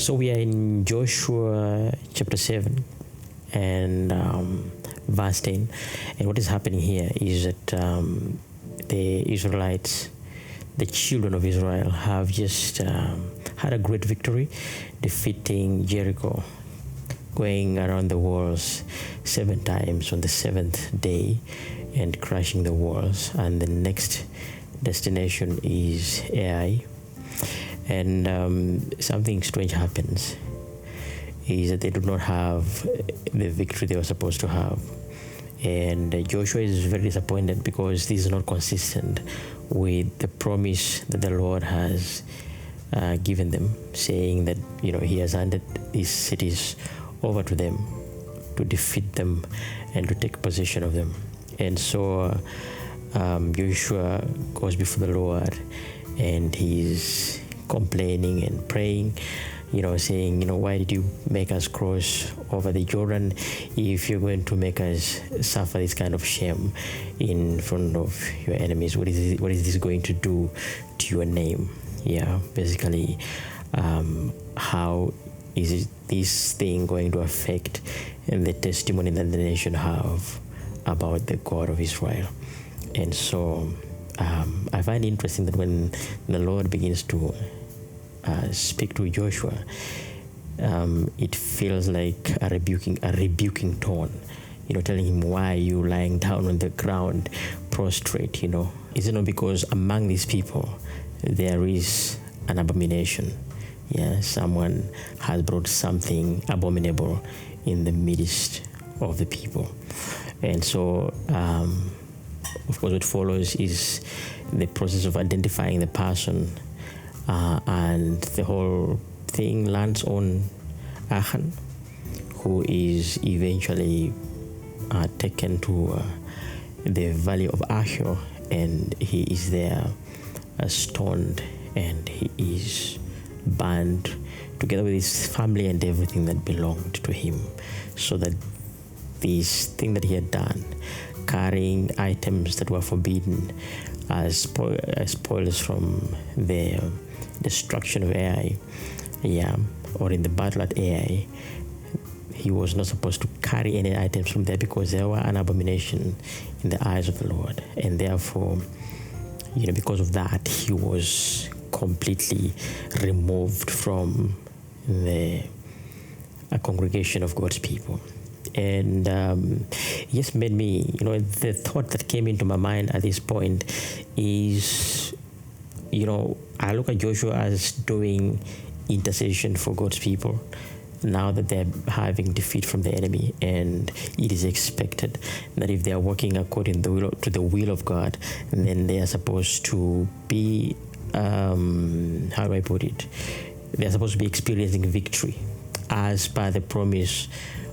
So we are in Joshua chapter 7 and verse 10. And what is happening here is that the Israelites, the children of Israel, have just had a great victory, defeating Jericho, going around the walls 7 times on the 7th day and crashing the walls. And the next destination is Ai. And something strange happens, is that they do not have the victory they were supposed to have. And Joshua is very disappointed because this is not consistent with the promise that the Lord has given them, saying that, he has handed these cities over to them to defeat them and to take possession of them. And so Joshua goes before the Lord and he's complaining and praying, saying, why did you make us cross over the Jordan if you're going to make us suffer this kind of shame in front of your enemies? What is this going to do to your name? Basically, how is this thing going to affect the testimony that the nation have about the God of Israel? And so I find it interesting that when the Lord begins to speak to Joshua, it feels like a rebuking tone, telling him, why are you lying down on the ground prostrate? Is it not because among these people there is an abomination? Someone has brought something abominable in the midst of the people. And so of course what follows is the process of identifying the person, and the whole thing lands on Achan, who is eventually taken to the valley of Achor, and he is there stoned, and he is burned together with his family and everything that belonged to him, so that this thing that he had done, carrying items that were forbidden as spoils from the destruction of Ai, or in the battle at Ai, he was not supposed to carry any items from there because they were an abomination in the eyes of the Lord. And therefore, because of that, he was completely removed from the congregation of God's people. And yes, made me, the thought that came into my mind at this point is, I look at Joshua as doing intercession for God's people now that they're having defeat from the enemy, and it is expected that if they are working according to the will of God, then they are supposed to be, how do I put it? They are supposed to be experiencing victory as per the promise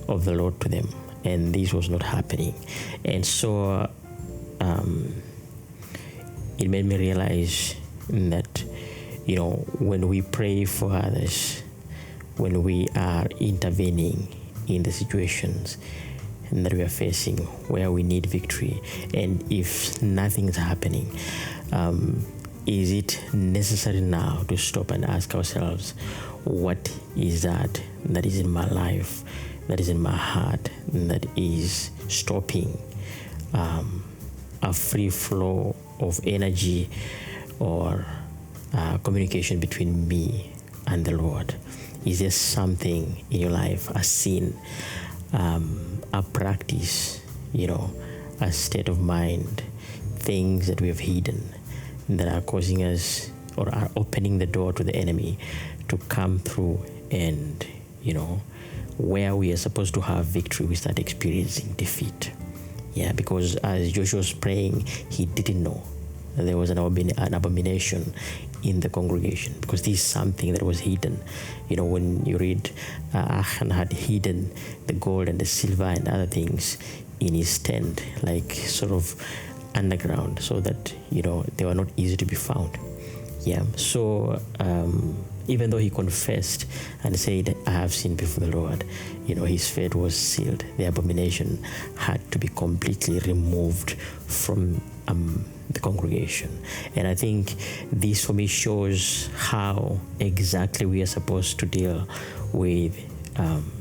of the Lord to them, and this was not happening. And so it made me realize that when we pray for others, when we are intervening in the situations that we are facing where we need victory, and if nothing is happening, is it necessary now to stop and ask ourselves, what is that is in my life, that is in my heart, that is stopping a free flow of energy or communication between me and the Lord? Is there something in your life, a sin, a practice, a state of mind, things that we have hidden that are causing us or are opening the door to the enemy to come through, and where we are supposed to have victory, we start experiencing defeat? Because as Joshua was praying, he didn't know that there was an abomination in the congregation, because this is something that was hidden. When you read, Achan had hidden the gold and the silver and other things in his tent, like sort of underground, so that they were not easy to be found. So even though he confessed and said, I have sinned before the Lord, his fate was sealed. The abomination had to be completely removed from the congregation. And I think this for me shows how exactly we are supposed to deal with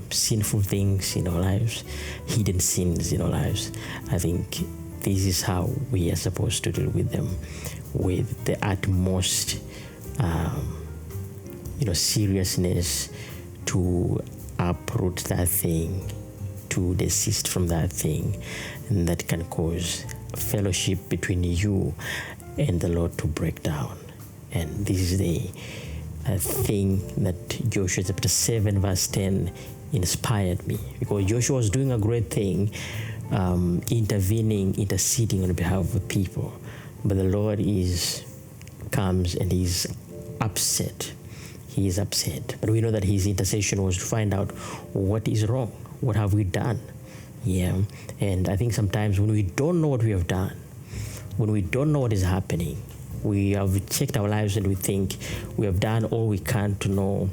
sinful things in our lives, hidden sins in our lives. I think this is how we are supposed to deal with them, with the utmost seriousness, to uproot that thing, to desist from that thing, and that can cause fellowship between you and the Lord to break down. And this is the thing that Joshua chapter 7 verse 10 inspired me, because Joshua was doing a great thing, interceding on behalf of the people, but the Lord comes and he's upset. He is upset, but we know that his intercession was to find out what is wrong, what have we done. And I think sometimes when we don't know what we have done, when we don't know what is happening, we have checked our lives and we think we have done all we can to know,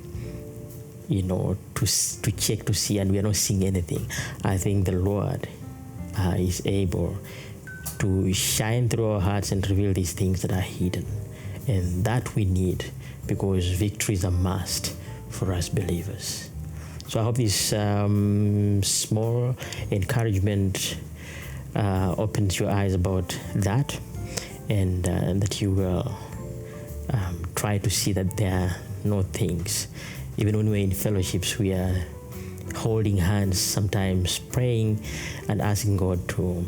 to check to see, and we are not seeing anything. I think the Lord is able to shine through our hearts and reveal these things that are hidden, and that we need, because victory is a must for us believers. So I hope this small encouragement opens your eyes about that, and that you will try to see that there are no things. Even when we're in fellowships, we are holding hands, sometimes praying and asking God to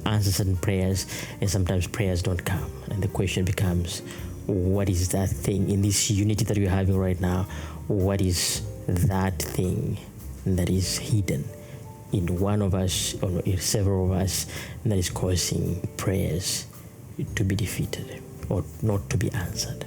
answer certain prayers, and sometimes prayers don't come. And the question becomes, what is that thing in this unity that we're having right now? What is that thing that is hidden in one of us or in several of us that is causing prayers to be defeated or not to be answered?